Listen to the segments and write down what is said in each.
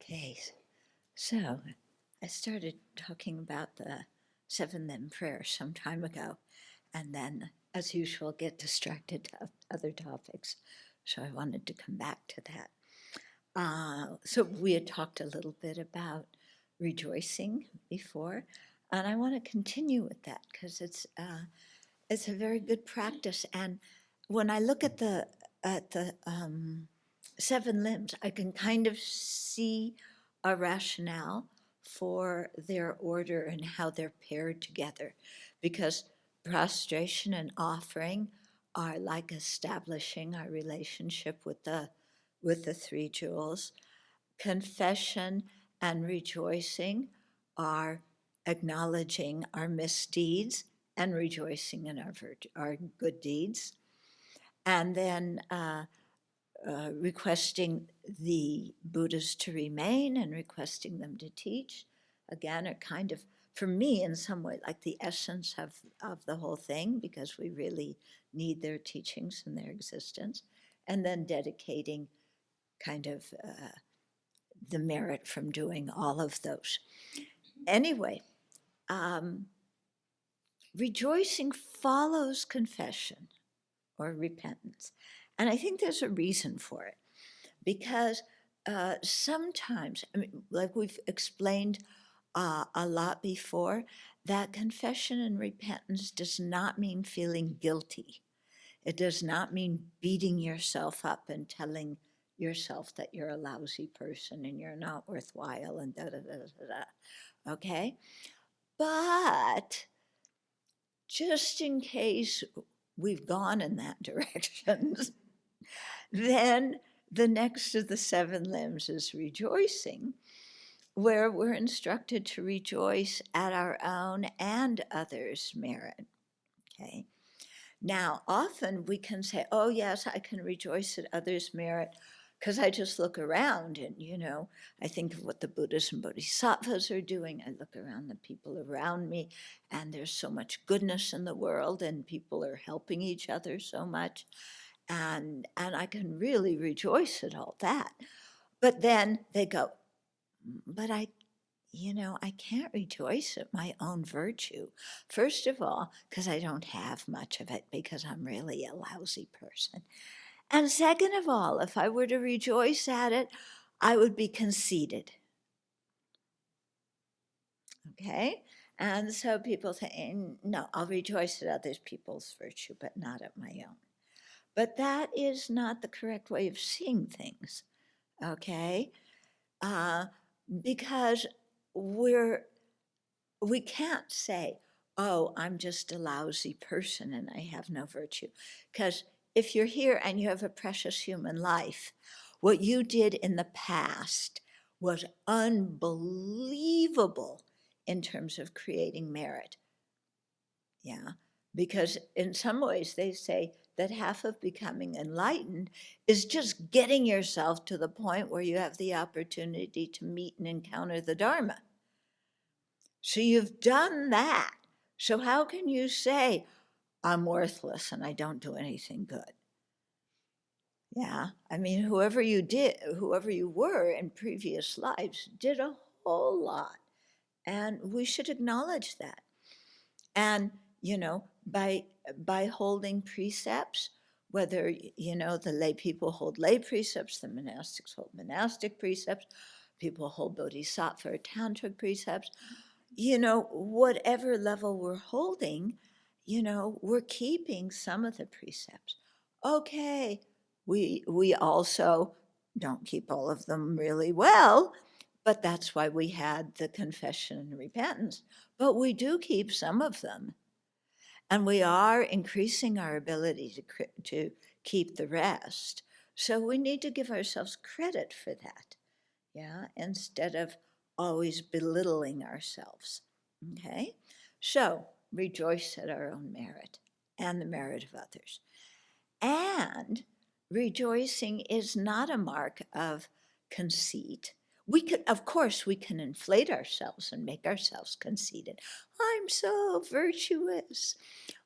Okay, so I started talking about the seven limb prayer some time ago, and then, as usual, get distracted to other topics. So I wanted to come back to that. So we had talked a little bit about rejoicing before, and I want to continue with that because it's a very good practice. And when I look at the seven limbs, I can kind of see a rationale for their order and how they're paired together, because prostration and offering are like establishing our relationship with the three jewels. Confession and rejoicing are acknowledging our misdeeds and rejoicing in our good deeds. And then requesting the Buddhas to remain and requesting them to teach, again, are kind of, for me, in some way, like the essence of the whole thing, because we really need their teachings and their existence. And then dedicating kind of the merit from doing all of those. Anyway, rejoicing follows confession or repentance. And I think there's a reason for it, because sometimes, I mean, like we've explained a lot before, that confession and repentance does not mean feeling guilty. It does not mean beating yourself up and telling yourself that you're a lousy person and you're not worthwhile and da da da da da. Okay? But just in case we've gone in that direction, then the next of the seven limbs is rejoicing, where we're instructed to rejoice at our own and others' merit. Okay? Now, often we can say, oh, yes, I can rejoice at others' merit because I just look around and, I think of what the Buddhas and Bodhisattvas are doing. I look around the people around me, and there's so much goodness in the world, and people are helping each other so much. And I can really rejoice at all that. But then they go, but I can't rejoice at my own virtue. First of all, because I don't have much of it, because I'm really a lousy person. And second of all, if I were to rejoice at it, I would be conceited. Okay? And so people say, no, I'll rejoice at other people's virtue, but not at my own. But that is not the correct way of seeing things. Okay? Because we can't say, oh, I'm just a lousy person and I have no virtue. Because if you're here and you have a precious human life, what you did in the past was unbelievable in terms of creating merit. Yeah, because in some ways they say that half of becoming enlightened is just getting yourself to the point where you have the opportunity to meet and encounter the Dharma. So you've done that. So how can you say, I'm worthless and I don't do anything good? Yeah, I mean, whoever you were in previous lives did a whole lot. And we should acknowledge that. And, by holding precepts, whether, the lay people hold lay precepts, the monastics hold monastic precepts, people hold bodhisattva or tantric precepts, whatever level we're holding, we're keeping some of the precepts. Okay, we also don't keep all of them really well, but that's why we had the confession and repentance. But we do keep some of them, and we are increasing our ability to keep the rest. So we need to give ourselves credit for that, yeah, instead of always belittling ourselves. Okay? So rejoice at our own merit and the merit of others. And rejoicing is not a mark of conceit. Of course, we can inflate ourselves and make ourselves conceited. I'm so virtuous.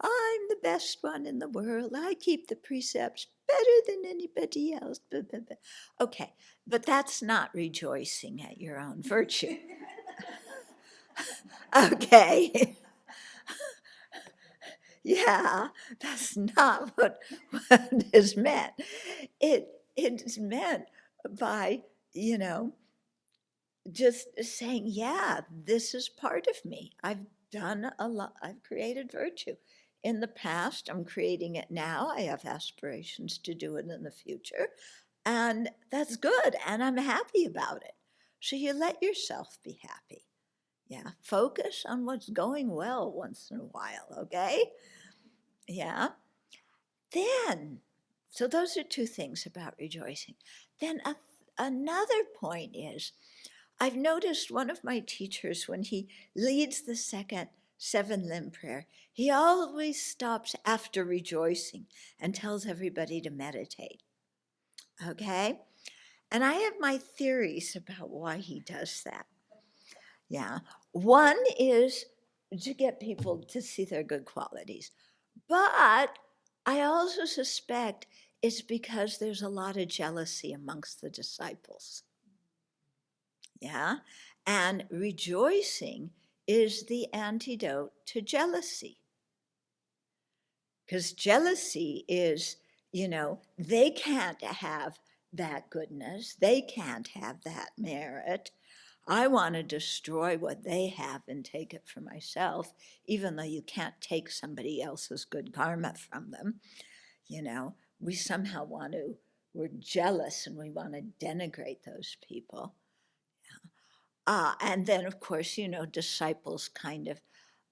I'm the best one in the world. I keep the precepts better than anybody else. Blah, blah, blah. Okay, but that's not rejoicing at your own virtue. Okay. Yeah, that's not what is meant. It's meant by, you know, just saying, yeah, this is part of me. I've done a lot, I've created virtue. In the past, I'm creating it now. I have aspirations to do it in the future. And that's good. And I'm happy about it. So you let yourself be happy. Yeah. Focus on what's going well once in a while. Okay. Yeah. Then, so those are two things about rejoicing. Then another point is, I've noticed one of my teachers, when he leads the second seven limb prayer, he always stops after rejoicing and tells everybody to meditate. Okay? And I have my theories about why he does that. Yeah. One is to get people to see their good qualities. But I also suspect it's because there's a lot of jealousy amongst the disciples. Yeah. And rejoicing is the antidote to jealousy. Because jealousy is, they can't have that goodness, they can't have that merit. I want to destroy what they have and take it for myself, even though you can't take somebody else's good karma from them. We somehow we're jealous and we want to denigrate those people. And then, of course, disciples kind of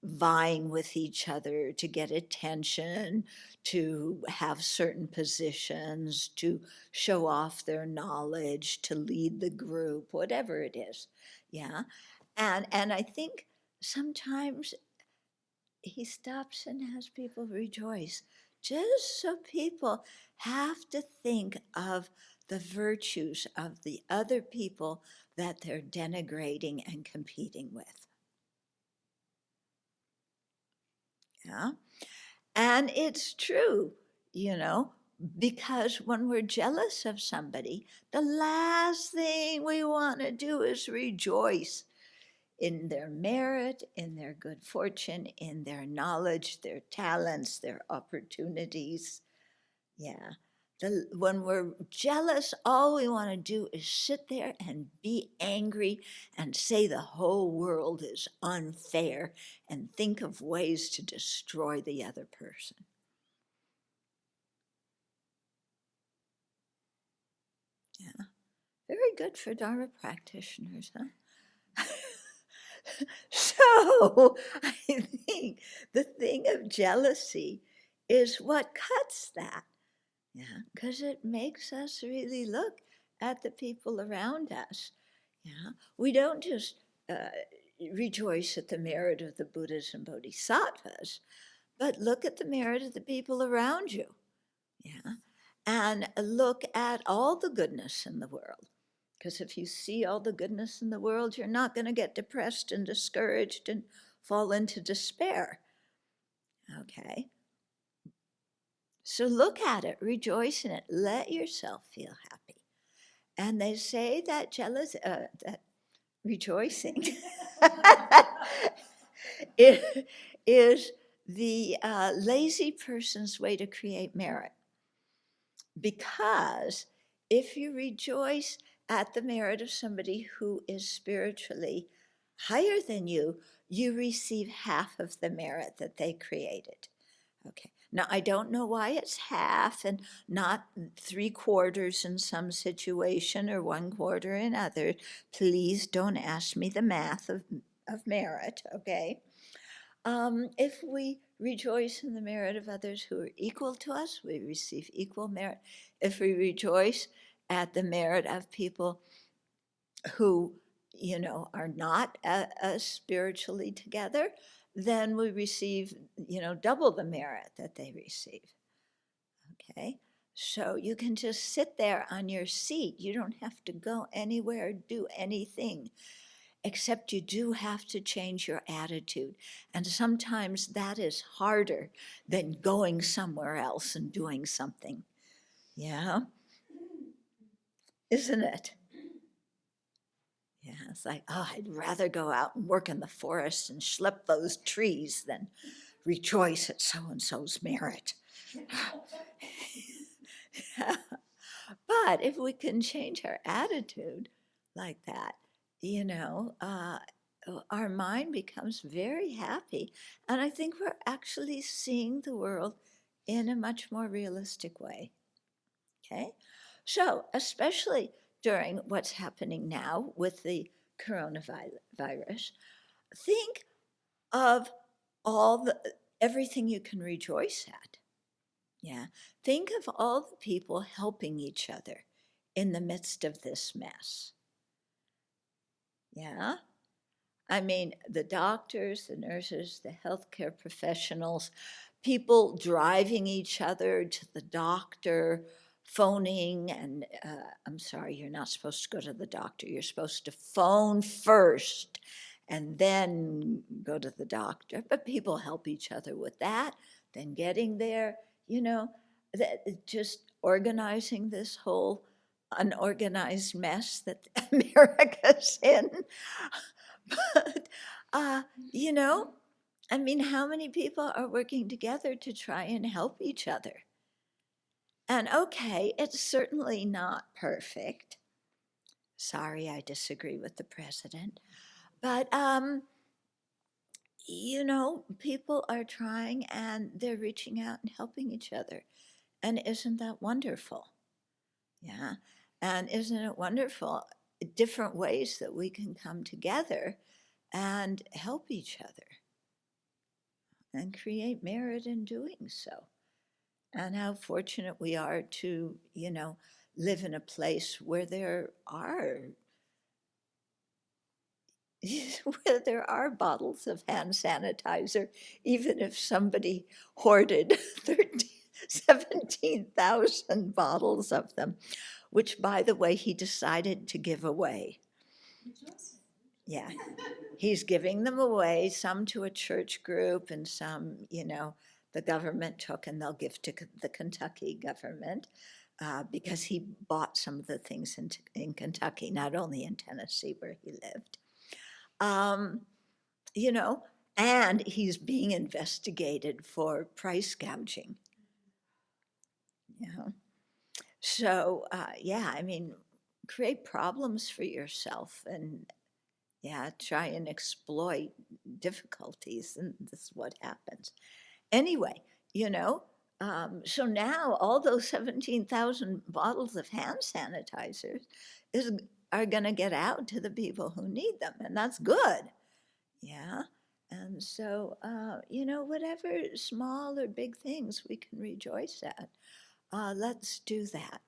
vying with each other to get attention, to have certain positions, to show off their knowledge, to lead the group, whatever it is. Yeah. And I think sometimes he stops and has people rejoice, just so people have to think of the virtues of the other people that they're denigrating and competing with. Yeah. And it's true, because when we're jealous of somebody, the last thing we want to do is rejoice in their merit, in their good fortune, in their knowledge, their talents, their opportunities. Yeah. When we're jealous, all we want to do is sit there and be angry and say the whole world is unfair and think of ways to destroy the other person. Yeah. Very good for Dharma practitioners, huh? So I think the thing of jealousy is what cuts that. Yeah, because it makes us really look at the people around us. Yeah, we don't just rejoice at the merit of the Buddhas and Bodhisattvas, but look at the merit of the people around you. Yeah, and look at all the goodness in the world. Because if you see all the goodness in the world, you're not going to get depressed and discouraged and fall into despair. Okay? So look at it, rejoice in it, let yourself feel happy. And they say that that rejoicing is the lazy person's way to create merit. Because if you rejoice at the merit of somebody who is spiritually higher than you, you receive half of the merit that they created. Okay. Now, I don't know why it's half and not 3/4 in some situation or 1/4 in other. Please don't ask me the math of merit, okay? If we rejoice in the merit of others who are equal to us, we receive equal merit. If we rejoice at the merit of people who, are not spiritually together, then we receive, double the merit that they receive. Okay? So you can just sit there on your seat. You don't have to go anywhere, do anything, except you do have to change your attitude. And sometimes that is harder than going somewhere else and doing something. Yeah, isn't it? Yeah, it's like, oh, I'd rather go out and work in the forest and schlep those trees than rejoice at so and so's merit. But if we can change our attitude like that, you know, our mind becomes very happy. And I think we're actually seeing the world in a much more realistic way. Okay. So, especially during what's happening now with the coronavirus, think of all the everything you can rejoice at. Yeah. Think of all the people helping each other in the midst of this mess. Yeah. I mean, the doctors, the nurses, the healthcare professionals, people driving each other to the doctor, phoning, and I'm sorry, you're not supposed to go to the doctor. You're supposed to phone first and then go to the doctor. But people help each other with that, then getting there, you know, just organizing this whole unorganized mess that America's in. But, you know, I mean, how many people are working together to try and help each other? And okay, it's certainly not perfect. Sorry, I disagree with the president. But, you know, people are trying and they're reaching out and helping each other. And isn't that wonderful? Yeah. And isn't it wonderful? Different ways that we can come together and help each other and create merit in doing so. And how fortunate we are to, you know, live in a place where there are where there are bottles of hand sanitizer, even if somebody hoarded 17,000 bottles of them, which, by the way, he decided to give away. Yeah, he's giving them away, some to a church group and some, you know, the government took and they'll give to the Kentucky government because he bought some of the things in Kentucky, not only in Tennessee where he lived. You know, and he's being investigated for price gouging. You know, so yeah, I mean, create problems for yourself and yeah, try and exploit difficulties, and this is what happens. Anyway, you know, so now all those 17,000 bottles of hand sanitizers is, are going to get out to the people who need them, and that's good. Yeah. And so, you know, whatever small or big things we can rejoice at, let's do that.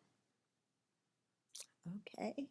Okay.